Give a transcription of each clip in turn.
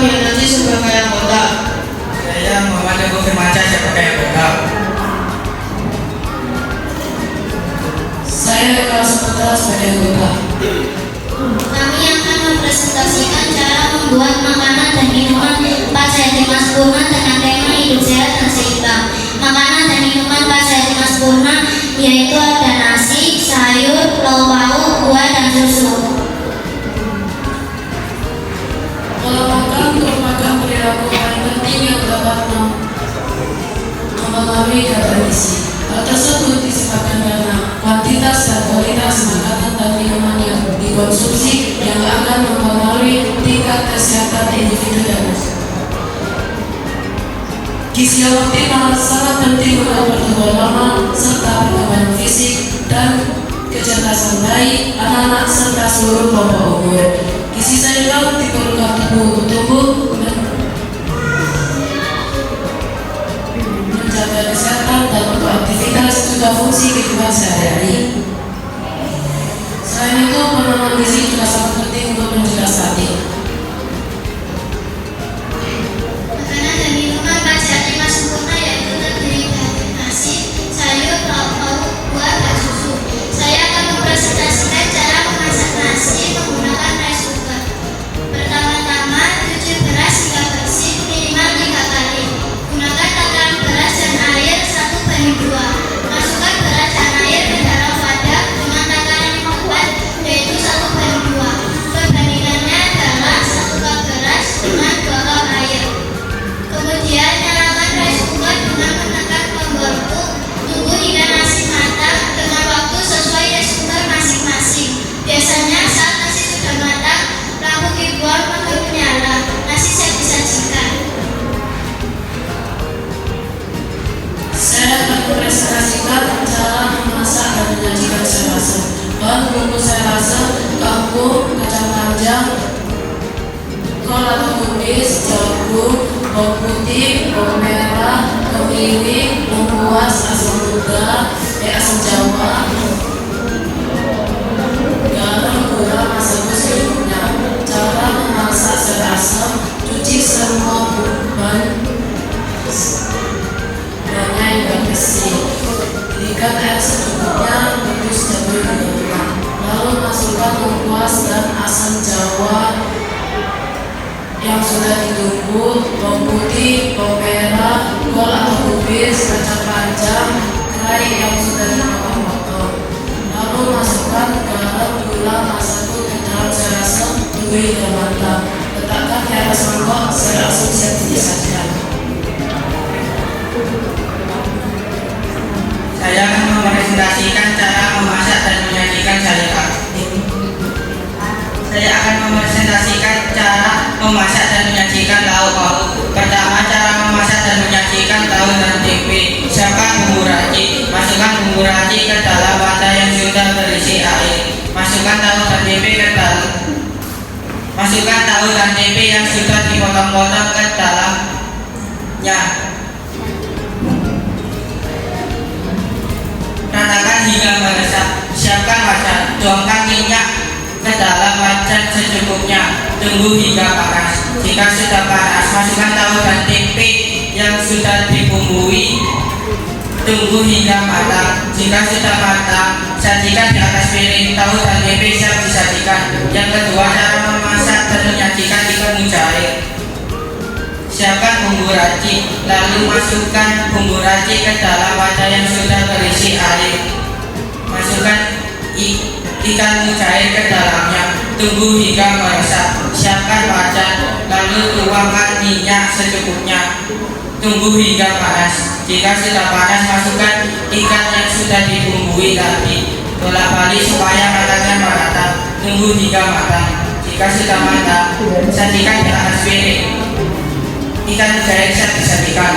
Wianati sebagai anggota. Saya Muhammad Teguh Firmansyah sebagai anggota. Saya Eka Saputra sebagai anggota. Kami akan mempresentasikan cara membuat makanan dan minuman pas Hayati Maspurna dengan tema hidup sehat dan seimbang. Makanan dan minuman pas Hayati Maspurna yaitu ada nasi, sayur, lauk pauk, buah, dan susu. Pola makan merupakan perilaku paling penting yang dapat mempengaruhi kadar gizi. Hal tersebut disebabkan karena kuantitas dan kualitas makanan dan minuman yang dikonsumsi yang akan mempengaruhi tingkat kesehatan individu dan masyarakat. Gizi yang optimal sangat penting untuk pertumbuhan normal serta perkembangan fisik dan kecerdasan bayi, anak-anak serta seluruh kelompok umur. Gizi seimbang diperlukan tubuh untuk tumbuh, menjaga kesehatan dan untuk aktivitas juga fungsi kehidupan sehari-hari. Selain itu, penanaman gizi juga sangat penting untuk mencegah stunting. Makanan dan minuman pas Hayati Maspurna yaitu terdiri dari nasi, sayur, lauk pauk, buah, dan susu. Saya akan mempresentasikan cara memasak nasi menggunakan rice cooker. Pertama-tama, cuci beras hingga bersih minimal 3 kali. Gunakan takaran beras dan air 1:2. Masukkan beras dan air ke dalam wadah dengan takaran yang tepat, yaitu 1:2. Perbandingannya adalah 1 cup beras dengan 2 cup air. Kemudian nyalakan rice cooker dengan menekan tombol untuk tunggu hingga nasi matang dengan waktu sesuai rice cooker masing-masing. Biasanya saat nasi sudah matang, lampu keyboard akan menyala. Nasi siap disajikan. Saya akan mempresentasikan cara memasak dan menyajikan sayur. Bahan bumbu sayur, kangkung, kacang panjang, kol atau kubis, jagung, bawang putih, bawang merah, kemiri, lengkuas, asam muda, asam jawa, garam, gula, masako secukupnya. Cara memasak sayur asam: cuci semua bahan hingga bersih. Berikan air secukupnya, rebus jamur hingga matang. Lalu masukkan lengkuas dan asam jawa yang sudah ditumbuk, bawang putih, bawang merah, kol atau kubis, kacang panjang, kerai yang sudah dipotong-potong. Lalu masukkan garam, gula, masako ke dalam sayur asam, tunggu hingga matang. Letakkan di atas mangkok, sayur asam siap disajikan. Saya akan mempresentasikan cara memasak dan menyajikan sayuran. Saya akan mempresentasikan cara memasak dan menyajikan lauk pauk. Pertama, cara memasak dan menyajikan tahu dan tempe. Siapkan bumbu racik. Masukkan bumbu racik ke dalam wadah yang sudah berisi air. Masukkan tahu dan tempe ke dalam. Masukkan tahu dan tempe yang sudah dipotong-potong ke dalamnya. Ratakan hingga meresap. Siapkan wajan. Tuangkan minyak ke dalam wajan secukupnya. Tunggu hingga panas. Jika sudah panas, masukkan tahu dan tempe yang sudah dibumbui. Tunggu hingga matang. Jika sudah matang, sajikan di atas piring. Tahu dan tempe siap disajikan. Yang kedua, cara memasak dan menyajikan ikan mujair. Siapkan bumbu racik, lalu masukkan bumbu racik ke dalam wadah yang sudah berisi air. Masukkan ikan mujair ke dalamnya. Tunggu hingga meresap. Siapkan wajan, lalu tuangkan minyak secukupnya. Tunggu hingga panas. Jika sudah panas, masukkan ikan yang sudah dibumbui tadi. Bolak-balik supaya matangnya merata. Tunggu hingga matang. Jika sudah matang, sajikan di atas piring. Ikan mujair siap disajikan.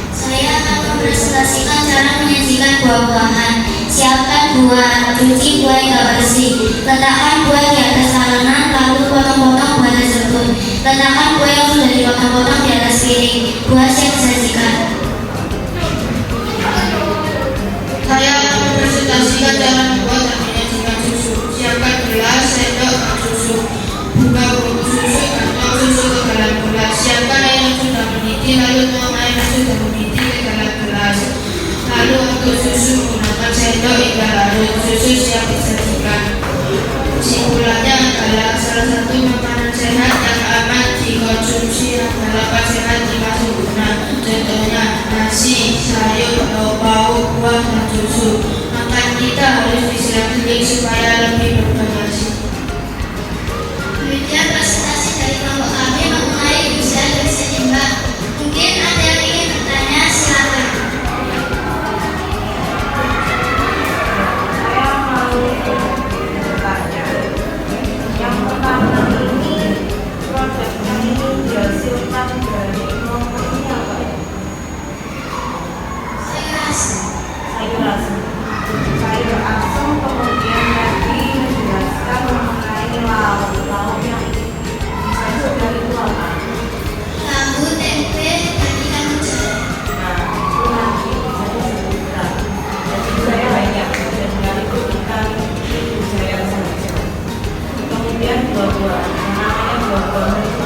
Saya akan mempresentasikan cara menyajikan buah-buahan. Siapkan buah, cuci buah hingga bersih. Letakkan buah di atas talenan, lalu potong-potong buah tersebut. Letakkan buah yang sudah dipotong-potong di atas piring. Buah siap disajikan. Saya akan mempresentasikan cara membuat dan menyajikan susu. Siapkan gelas, sendok, dan susu. buah-buahan itu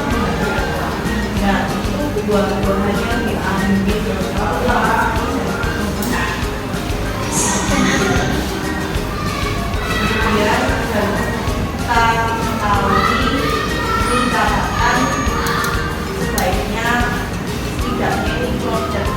nah itu buah-buahannya diambil kemudian kita ketahui ini catatan sebaiknya tidak ini produk